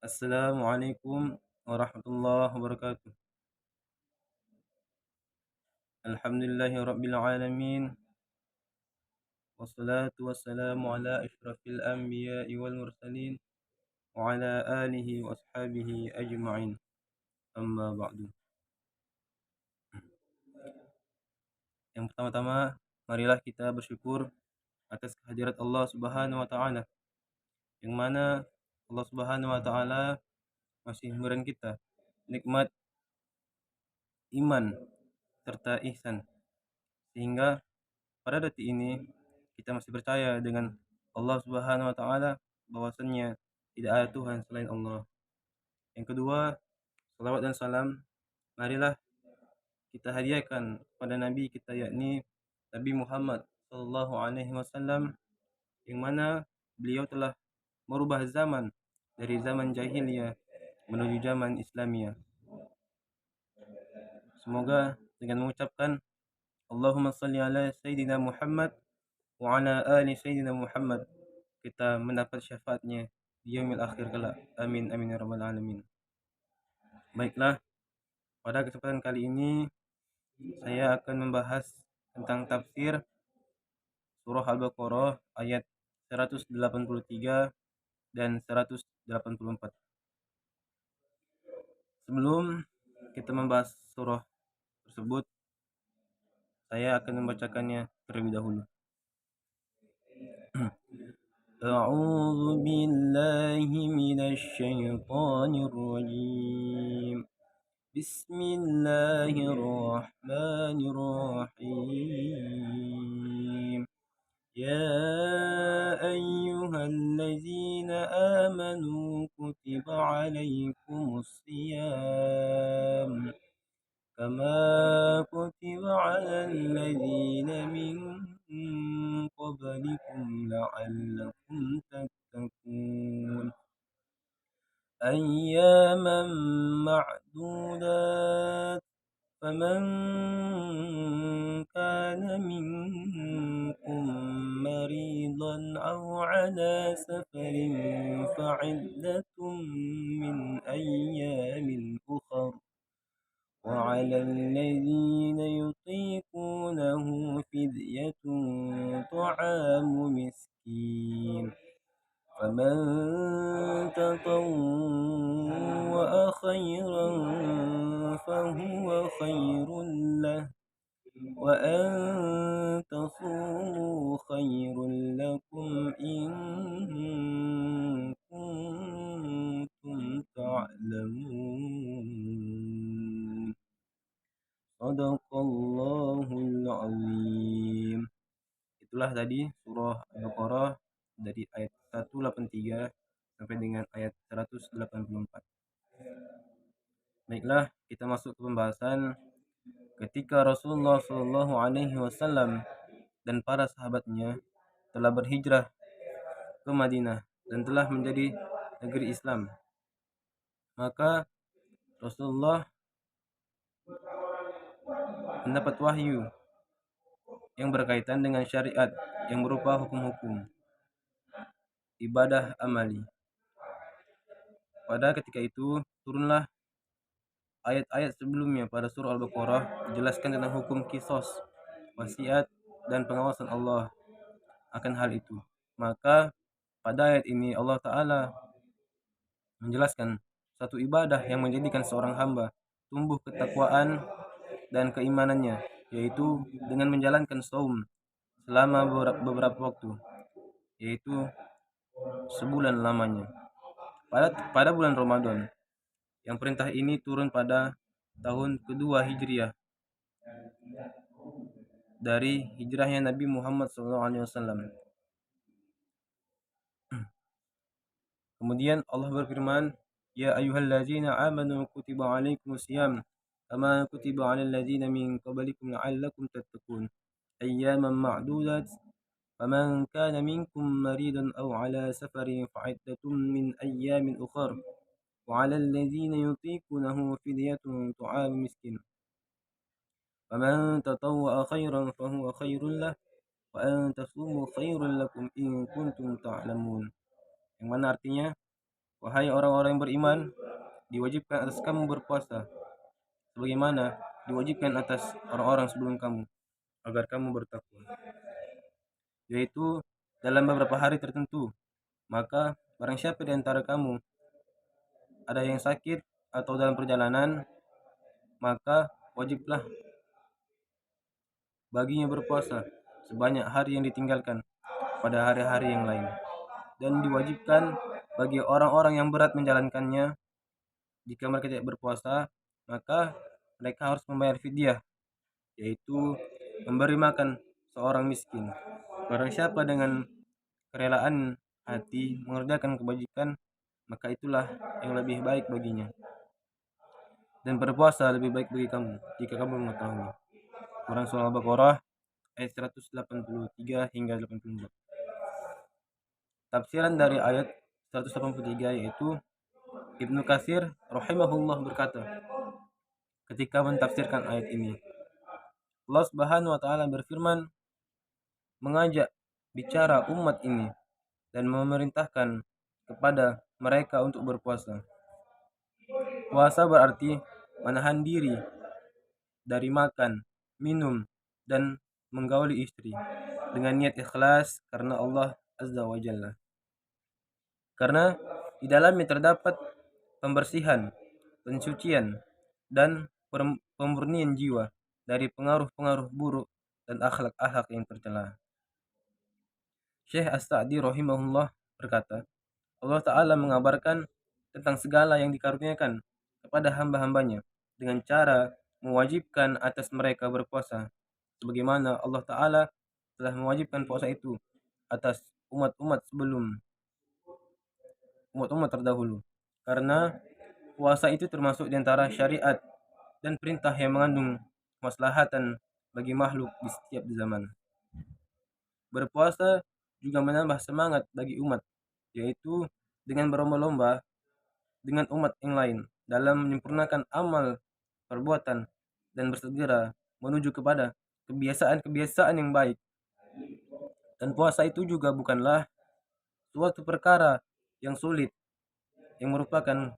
Assalamualaikum warahmatullahi wabarakatuh. Alhamdulillahi rabbil alamin. Wassalatu wassalamu ala asyrafil anbiya'i wal mursalin wa ala alihi wa ashabihi ajma'in. Amma ba'du. Yang pertama-tama, marilah kita bersyukur atas kehadirat Allah Subhanahu wa taala, yang mana Allah Subhanahu wa taala masih memberikan kita nikmat iman serta ihsan, sehingga pada detik ini kita masih percaya dengan Allah Subhanahu wa taala, bahwasannya tidak ada Tuhan selain Allah. Yang kedua, salawat dan salam marilah kita hadiahkan pada nabi kita, yakni Nabi Muhammad sallallahu alaihi wasallam, yang mana beliau telah merubah zaman dari zaman jahiliyah menuju zaman Islamiyah. Semoga dengan mengucapkan Allahumma salli ala Sayyidina Muhammad wa ala ali Sayyidina Muhammad, kita mendapat syafaatnya di yaumil akhir kelak. Amin amin ya rabbal alamin. Baiklah, pada kesempatan kali ini saya akan membahas tentang tafsir surah Al-Baqarah ayat 183 dan 184. Sebelum kita membahas surah tersebut, saya akan membacakannya terlebih dahulu. A'udzu billahi minasy syaithanir rajim. Bismillahirrahmanirrahim. Ya ayyuhalladzina amanu kutiba alaikumus shiyam kama kutiba alal ladzina min qablikum la'allakum tattaqun. Ayyaman ma'dudat, faman kana minkum maridan aw ala safarin fa'iddatun min ayyamin ukhra, وعلى الذين يطيقونه فدية طعام مسكين، فمن تطوع خيرا فهو خير له، وأن تصوموا خير لكم إن كنتم تعلمون. Sadaqallahul azim. Itulah tadi surah Al-Baqarah dari ayat 183 sampai dengan ayat 184. Baiklah, kita masuk ke pembahasan. Ketika Rasulullah Shallallahu alaihi wasallam dan para sahabatnya telah berhijrah ke Madinah dan telah menjadi negeri Islam, maka Rasulullah mendapat wahyu yang berkaitan dengan syariat yang berupa hukum-hukum ibadah amali. Pada ketika itu turunlah ayat-ayat sebelumnya pada surah Al-Baqarah, dijelaskan tentang hukum kisos, wasiat, dan pengawasan Allah akan hal itu. Maka pada ayat ini Allah Ta'ala menjelaskan satu ibadah yang menjadikan seorang hamba tumbuh ketakwaan dan keimanannya, yaitu dengan menjalankan saum selama beberapa waktu, yaitu sebulan lamanya pada bulan Ramadan. Yang perintah ini turun pada tahun kedua Hijriah dari hijrahnya Nabi Muhammad SAW. Kemudian Allah berfirman, Ya ayyuhalladzina amanu kutiba alaikumus syiyam kama kutiba alal ladzina min qablikum la'allakum tattaqun. Ayyaman ma'dudat, faman kana minkum maridan aw ala safarin fa'iddatun min ayyamin ukhra, وعلى الذين يطيقونه فدية طعام مسكين، فمن تطوع خيرا فهو خير له، وأن تصوموا خير لكم إن كنتم تعلمون. Yang mana artinya, Wahai orang-orang yang beriman, diwajibkan atas kamu berpuasa, sebagaimana diwajibkan atas orang-orang sebelum kamu, agar kamu bertakwa, yaitu dalam beberapa hari tertentu. Maka barang siapa di antara kamu ada yang sakit atau dalam perjalanan, maka wajiblah baginya berpuasa sebanyak hari yang ditinggalkan pada hari-hari yang lain. Dan diwajibkan bagi orang-orang yang berat menjalankannya, jika mereka tidak berpuasa, maka mereka harus membayar fidyah, yaitu memberi makan seorang miskin. Barang siapa dengan kerelaan hati mengerjakan kebajikan, maka itulah yang lebih baik baginya. Dan berpuasa lebih baik bagi kamu jika kamu mengetahui. Quran Surah Al-Baqarah ayat 183 hingga 84. Tafsiran dari ayat 183 yaitu Ibnu Katsir rahimahullah berkata ketika mentafsirkan ayat ini, Allah Subhanahu wa taala berfirman mengajak bicara umat ini dan memerintahkan kepada mereka untuk berpuasa. Puasa berarti menahan diri dari makan, minum, dan menggauli istri dengan niat ikhlas karena Allah Azza wa Jalla. Karena di dalamnya terdapat pembersihan, pensucian, dan pemurnian jiwa dari pengaruh-pengaruh buruk dan akhlak-akhlak yang tercela. Syekh As-Sa'di rahimahullah berkata, Allah Ta'ala mengabarkan tentang segala yang dikaruniakan kepada hamba-hambanya dengan cara mewajibkan atas mereka berpuasa, sebagaimana Allah Ta'ala telah mewajibkan puasa itu atas umat-umat terdahulu. Karena puasa itu termasuk di antara syariat dan perintah yang mengandung kemaslahatan bagi makhluk di setiap zaman. Berpuasa juga menambah semangat bagi umat, yaitu dengan berlomba-lomba dengan umat yang lain dalam menyempurnakan amal perbuatan dan bersegera menuju kepada kebiasaan-kebiasaan yang baik. Dan puasa itu juga bukanlah suatu perkara yang sulit yang merupakan,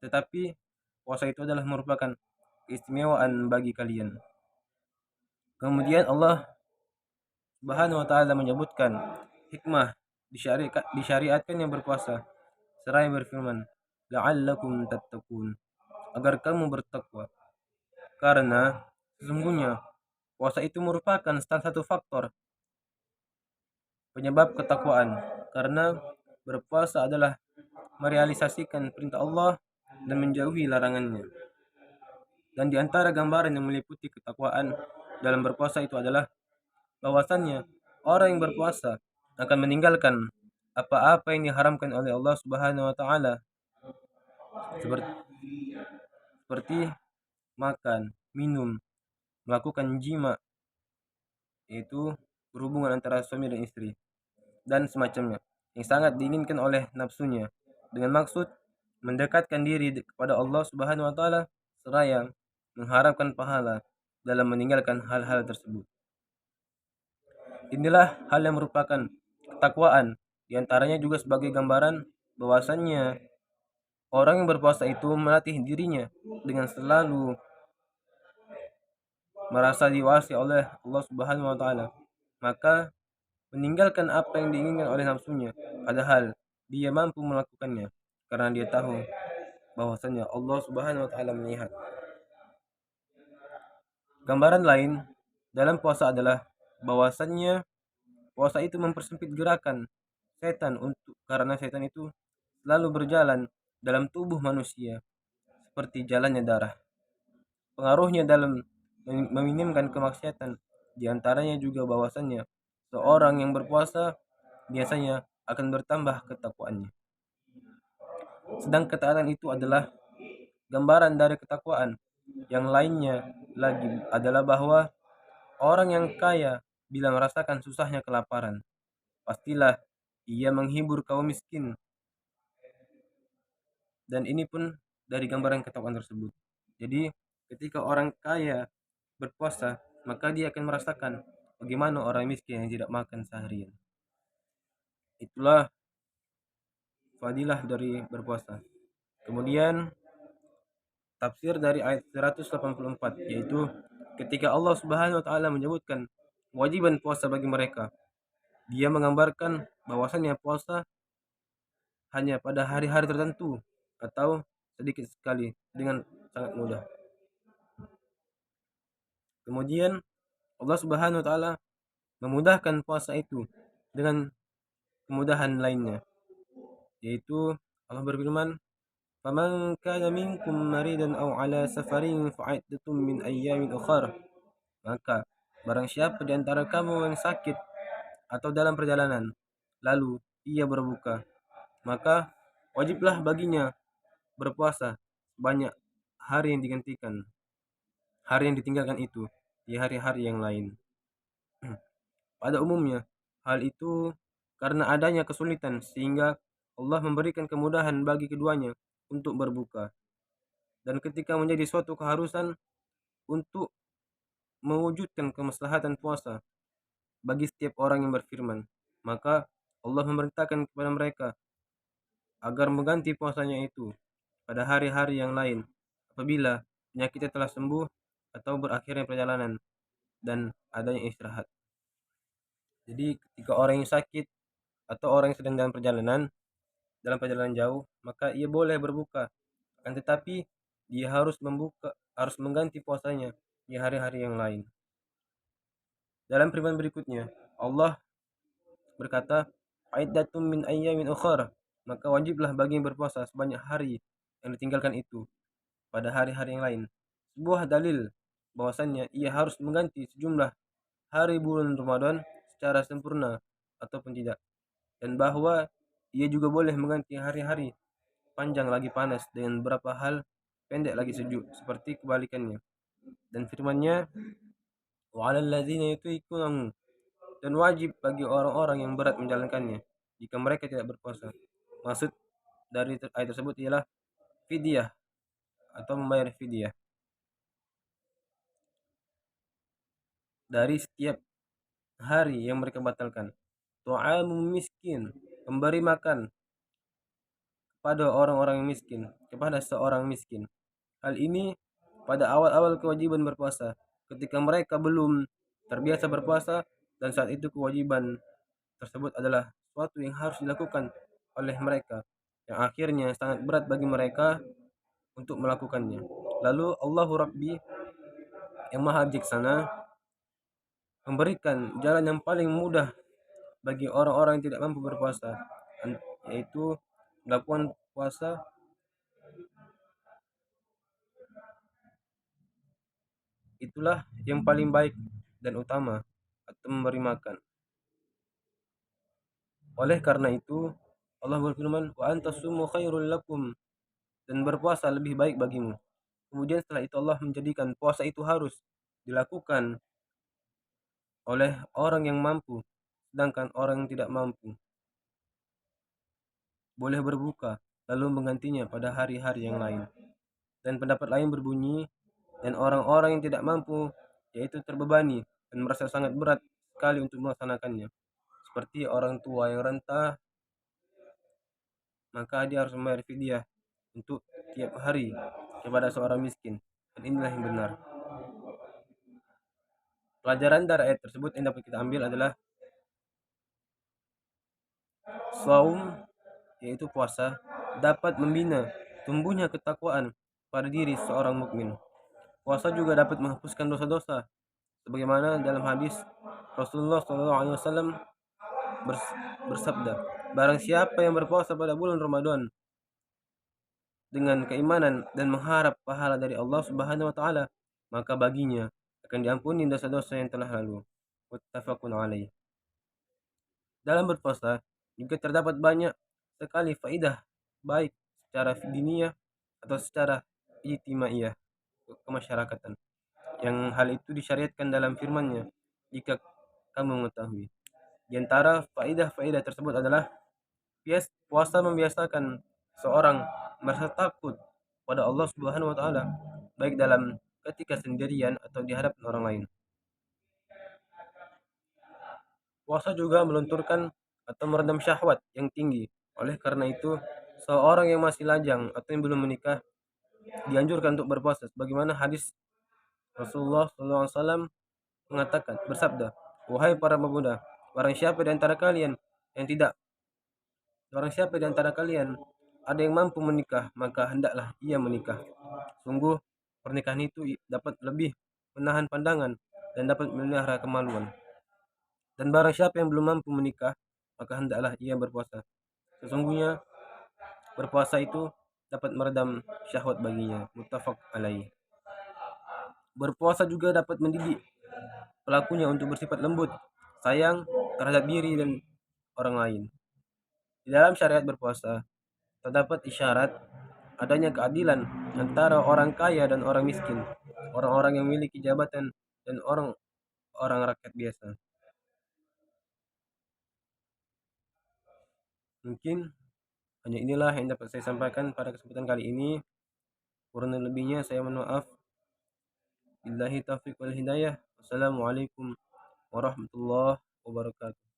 tetapi puasa itu adalah merupakan keistimewaan bagi kalian. Kemudian Allah Subhanahu wa taala menyebutkan hikmah disyariatkan yang berpuasa, seraya berfirman, la'allakum tattaqun, agar kamu bertakwa. Karena sesungguhnya puasa itu merupakan salah satu faktor penyebab ketakwaan, karena berpuasa adalah merealisasikan perintah Allah dan menjauhi larangannya. Dan di antara gambaran yang meliputi ketakwaan dalam berpuasa itu adalah bahwasannya orang yang berpuasa akan meninggalkan apa-apa yang diharamkan oleh Allah Subhanahu wa taala, seperti makan, minum, melakukan jima, yaitu berhubungan antara suami dan istri, dan semacamnya, yang sangat diinginkan oleh nafsunya, dengan maksud mendekatkan diri kepada Allah Subhanahu wa taala seraya mengharapkan pahala dalam meninggalkan hal-hal tersebut. Inilah hal yang merupakan ketakwaan, diantaranya juga sebagai gambaran bahwasannya orang yang berpuasa itu melatih dirinya dengan selalu merasa diwasi oleh Allah Subhanahu wa taala, maka meninggalkan apa yang diinginkan oleh nafsunya, padahal dia mampu melakukannya karena dia tahu bahwasanya Allah Subhanahu wa taala melihat. Gambaran lain dalam puasa adalah bahwasannya puasa itu mempersempit gerakan setan karena setan itu selalu berjalan dalam tubuh manusia seperti jalannya darah. Pengaruhnya dalam meminimkan kemaksiatan, diantaranya juga bahwasannya seorang yang berpuasa biasanya akan bertambah ketakwaannya. Sedang ketaatan itu adalah gambaran dari ketakwaan. Yang lainnya lagi adalah bahwa orang yang kaya bila merasakan susahnya kelaparan, pastilah ia menghibur kaum miskin. Dan ini pun dari gambaran ketakwaan tersebut. Jadi ketika orang kaya berpuasa, maka dia akan merasakan bagaimana orang miskin yang tidak makan seharian. Itulah fadilah dari berpuasa. Kemudian tafsir dari ayat 184, yaitu ketika Allah Subhanahu wa taala menyebutkan kewajiban puasa bagi mereka, dia menggambarkan bahwasannya puasa hanya pada hari-hari tertentu atau sedikit sekali dengan sangat mudah. Kemudian Allah Subhanahu wa taala memudahkan puasa itu dengan kemudahan lainnya, yaitu Allah berfirman, "Faman kana minkum maridan aw ala safarin fa'iddatun min ayyamin ukhra." Maka barang siapa di antara kamu yang sakit atau dalam perjalanan, lalu ia berbuka, maka wajiblah baginya berpuasa banyak hari yang digantikan, hari yang ditinggalkan itu di hari-hari yang lain. Pada umumnya, hal itu karena adanya kesulitan sehingga Allah memberikan kemudahan bagi keduanya untuk berbuka. Dan ketika menjadi suatu keharusan untuk mewujudkan kemaslahatan puasa bagi setiap orang yang berfirman, maka Allah memerintahkan kepada mereka agar mengganti puasanya itu pada hari-hari yang lain apabila penyakitnya telah sembuh atau berakhirnya perjalanan dan adanya istirahat. Jadi ketika orang yang sakit atau orang yang sedang dalam perjalanan jauh, maka ia boleh berbuka. Akan tetapi dia harus mengganti puasanya di hari-hari yang lain. Dalam firman berikutnya, Allah berkata, "Aiddatum min ayyamin ukhra." Maka wajiblah bagi yang berpuasa sebanyak hari yang ditinggalkan itu pada hari-hari yang lain. Sebuah dalil bahwasannya ia harus mengganti sejumlah hari bulan Ramadan secara sempurna ataupun tidak, dan bahwa ia juga boleh mengganti hari-hari panjang lagi panas dengan beberapa hal pendek lagi sejuk seperti kebalikannya. Dan firman-Nya, "Wa 'alal ladzina yutiqunahu." Dan wajib bagi orang-orang yang berat menjalankannya jika mereka tidak berpuasa. Maksud dari ayat tersebut ialah fidyah atau membayar fidyah dari setiap hari yang mereka batalkan. Tu'amum miskin, memberi makan pada orang-orang yang miskin, kepada seorang miskin. Hal ini pada awal-awal kewajiban berpuasa, ketika mereka belum terbiasa berpuasa dan saat itu kewajiban tersebut adalah sesuatu yang harus dilakukan oleh mereka, yang akhirnya sangat berat bagi mereka untuk melakukannya. Lalu Allahu Rabbi yang Maha Bijaksana memberikan jalan yang paling mudah bagi orang-orang yang tidak mampu berpuasa, yaitu melakukan puasa. Itulah yang paling baik dan utama, atau memberi makan. Oleh karena itu, Allah berfirman, "Wa antasumu khairul lakum." Dan berpuasa lebih baik bagimu. Kemudian setelah itu Allah menjadikan puasa itu harus dilakukan oleh orang yang mampu, sedangkan orang yang tidak mampu boleh berbuka lalu menggantinya pada hari-hari yang lain. Dan pendapat lain berbunyi, dan orang-orang yang tidak mampu yaitu terbebani dan merasa sangat berat sekali untuk melaksanakannya, seperti orang tua yang renta, maka dia harus membayar fidyah untuk tiap hari kepada seorang miskin. Dan inilah yang benar. Pelajaran dari ayat tersebut yang dapat kita ambil adalah saum, yaitu puasa, dapat membina tumbuhnya ketakwaan pada diri seorang mukmin. Puasa juga dapat menghapuskan dosa-dosa, sebagaimana dalam hadis Rasulullah SAW bersabda, "Barang siapa yang berpuasa pada bulan Ramadan dengan keimanan dan mengharap pahala dari Allah Subhanahu wa taala, maka baginya akan diampuni dosa-dosa yang telah lalu." Muttafaqun alaih. Dalam berpuasa juga terdapat banyak sekali faidah baik secara diniyah atau secara ijtimaiyah, kemasyarakatan, yang hal itu disyariatkan dalam firman-Nya, jika kamu mengetahui. Di antara faidah-faidah tersebut adalah puasa membiasakan seorang merasa takut pada Allah Subhanahu wa taala baik dalam ketika sendirian atau di hadapan orang lain. Puasa juga melunturkan atau meredam syahwat yang tinggi Oleh karena itu, seorang yang masih lajang atau yang belum menikah dianjurkan untuk berpuasa sebagaimana hadis Rasulullah SAW mengatakan, bersabda, "Wahai para pemuda, barang siapa di antara kalian yang tidak barang siapa di antara kalian ada yang mampu menikah, maka hendaklah ia menikah. Sungguh pernikahan itu dapat lebih menahan pandangan dan dapat memelihara kemaluan. Dan barang siapa yang belum mampu menikah, maka hendaklah ia berpuasa. Sesungguhnya berpuasa itu dapat meredam syahwat baginya." Muttafaq alaih. Berpuasa juga dapat mendidik pelakunya untuk bersifat lembut, sayang terhadap diri dan orang lain. Di dalam syariat berpuasa, terdapat isyarat adanya keadilan antara orang kaya dan orang miskin, orang-orang yang memiliki jabatan dan orang-orang rakyat biasa. Mungkin hanya inilah yang dapat saya sampaikan pada kesempatan kali ini. Kurang lebihnya saya mohon maaf. Billahi taufiq wal hidayah. Wassalamualaikum warahmatullahi wabarakatuh.